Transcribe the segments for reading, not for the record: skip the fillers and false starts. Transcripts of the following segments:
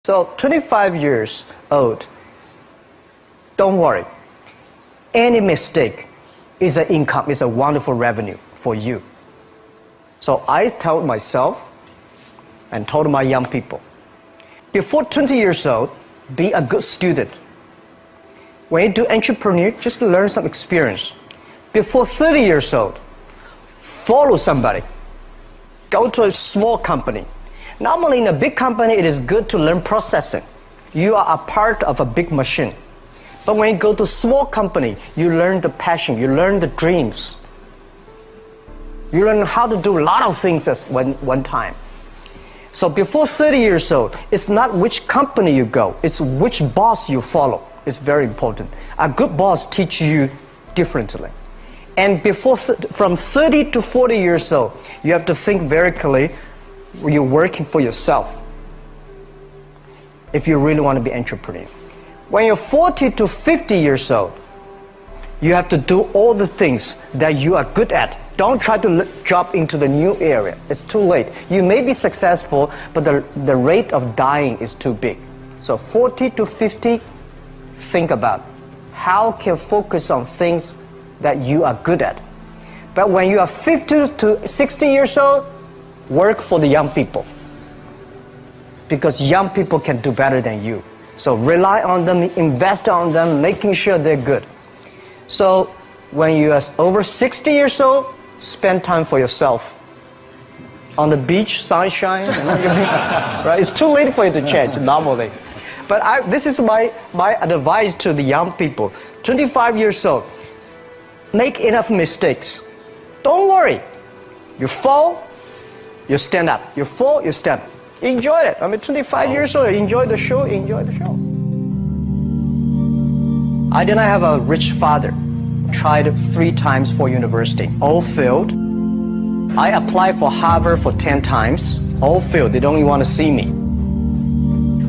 So 25 years old, don't worry. Any mistake is an income, is a wonderful revenue for you. So I told myself and told my young people, before 20 years old, be a good student. When you do entrepreneur, just learn some experience. Before 30 years old, follow somebody. Go to a small company. Normally in a big company, it is good to learn processing. You are a part of a big machine. But when you go to a small company, you learn the passion, you learn the dreams. You learn how to do a lot of things at one time. So before 30 years old, it's not which company you go, it's which boss you follow. It's very important. A good boss teaches you differently. And from 30 to 40 years old, you have to think very clearly, you're working for yourself if you really want to be an entrepreneur. When you're 40 to 50 years old, you have to do all the things that you are good at. Don't try to jump into the new area. It's too late. You may be successful, but the rate of dying is too big. So 40 to 50, think about how can you focus on things that you are good at. But when you are 50 to 60 years old, work for the young people, because young people can do better than you. So rely on them, invest on them, making sure they're good. So when you are over 60 years old, spend time for yourself. On the beach, sunshine, right? It's too late for you to change normally. But this is my advice to the young people. 25 years old, make enough mistakes. Don't worry. You fall, you stand up. You fall, you stand up. Enjoy it. I mean, 25 years old, enjoy the show, enjoy the show. I did not have a rich father. Tried 3 times for university. All failed. I applied for Harvard for 10 times. All failed. They don't even want to see me.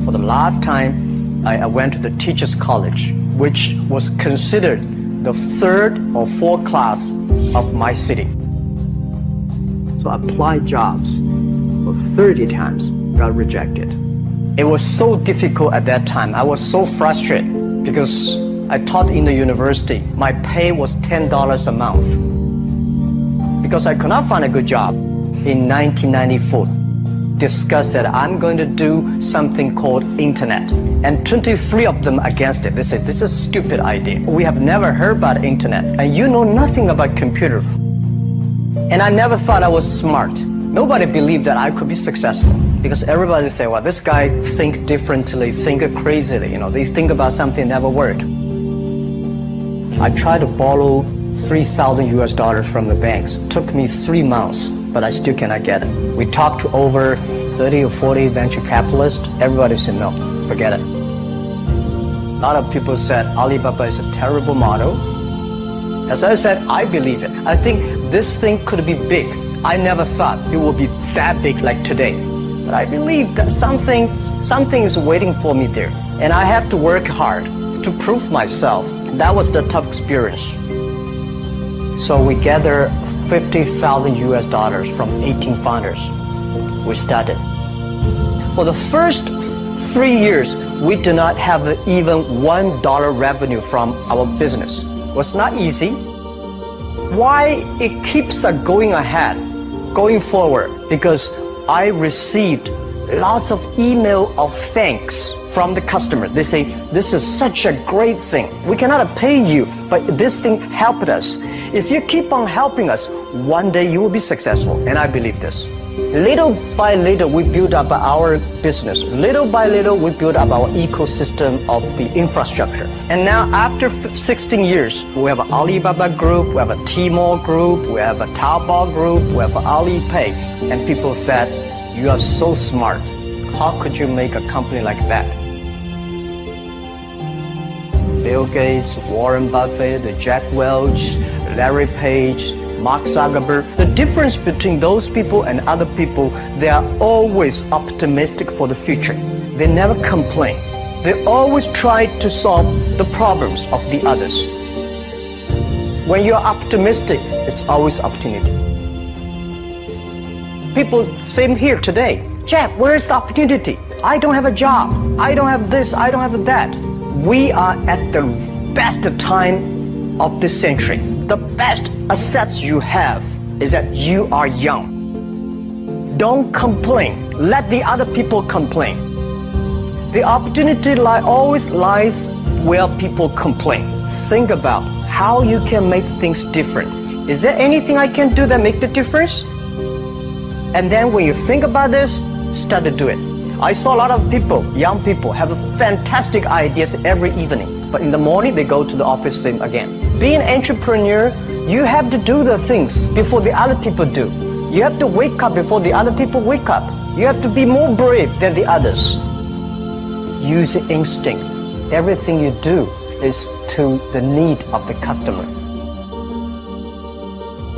For the last time, I went to the teacher's college, which was considered the 3rd or 4th class of my city. So I applied jobs for 30 times, got rejected. It was so difficult at that time. I was so frustrated because I taught in the university. My pay was $10 a month because I could not find a good job. In 1994, discussed that I'm going to do something called internet. And 23 of them against it. They said, this is a stupid idea. We have never heard about internet. And you know nothing about computer. And I never thought I was smart. Nobody believed that I could be successful. Because everybody say, well, this guy think differently, think crazily. You know, they think about something never work. I tried to borrow $3,000 from the banks. Took me 3 months, but I still cannot get it. We talked to over 30 or 40 venture capitalists. Everybody said, no, forget it. A lot of people said Alibaba is a terrible model. As I said, I believe it. I think this thing could be big. I never thought it would be that big like today. But I believe that something is waiting for me there. And I have to work hard to prove myself. That was the tough experience. So we gathered $50,000 from 18 founders. We started. For the first 3 years, we did not have even $1 revenue from our business. It was not easy. Why it keeps going ahead, going forward? Because I received lots of email of thanks from the customer. They say, this is such a great thing. We cannot pay you, but this thing helped us. If you keep on helping us, one day you will be successful. And I believe this. Little by little, we build up our business. Little by little, we build up our ecosystem of the infrastructure. And now, after 16 years, we have an Alibaba group, we have a Tmall group, we have a Taobao group, we have Alipay. And people said, you are so smart. How could you make a company like that? Bill Gates, Warren Buffett, Jack Welch, Larry Page, Mark Zuckerberg. The difference between those people and other people, they are always optimistic for the future. They never complain. They always try to solve the problems of the others. When you're optimistic, it's always opportunity. People, same here today. Jack, where is the opportunity? I don't have a job. I don't have this. I don't have that. We are at the best time of this century. The best assets you have is that you are young. Don't complain. Let the other people complain. The opportunity always lies where people complain. Think about how you can make things different. Is there anything I can do that make the difference? And then when you think about this, start to do it. I saw a lot of people, young people, have fantastic ideas every evening. But in the morning, they go to the office same again. Being an entrepreneur, you have to do the things before the other people do. You have to wake up before the other people wake up. You have to be more brave than the others. Use instinct. Everything you do is to the need of the customer.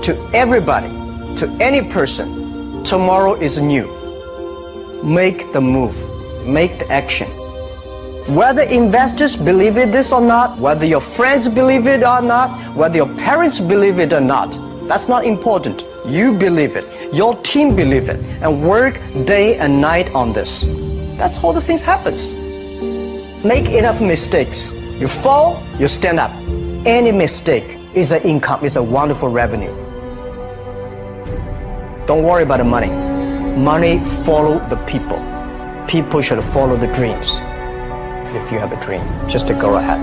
To everybody, to any person, tomorrow is new. Make the move. Make the action. Whether investors believe in this or not, whether your friends believe it or not, whether your parents believe it or not, that's not important. You believe it. Your team believe it. And work day and night on this. That's how the things happens. Make enough mistakes. You fall, you stand up. Any mistake is an income, is a wonderful revenue. Don't worry about the money. Money follow the people. People should follow the dreams. If you have a dream, just to go ahead.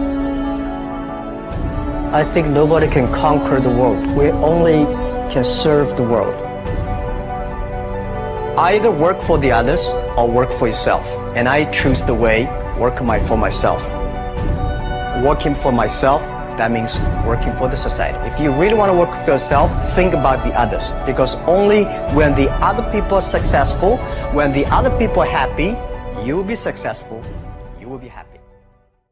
I think nobody can conquer the world. We only can serve the world. Either work for the others or work for yourself. And I choose the way, work for myself. Working for myself, that means working for the society. If you really want to work for yourself, think about the others. Because only when the other people are successful, when the other people are happy, you will be successful, you will be happy.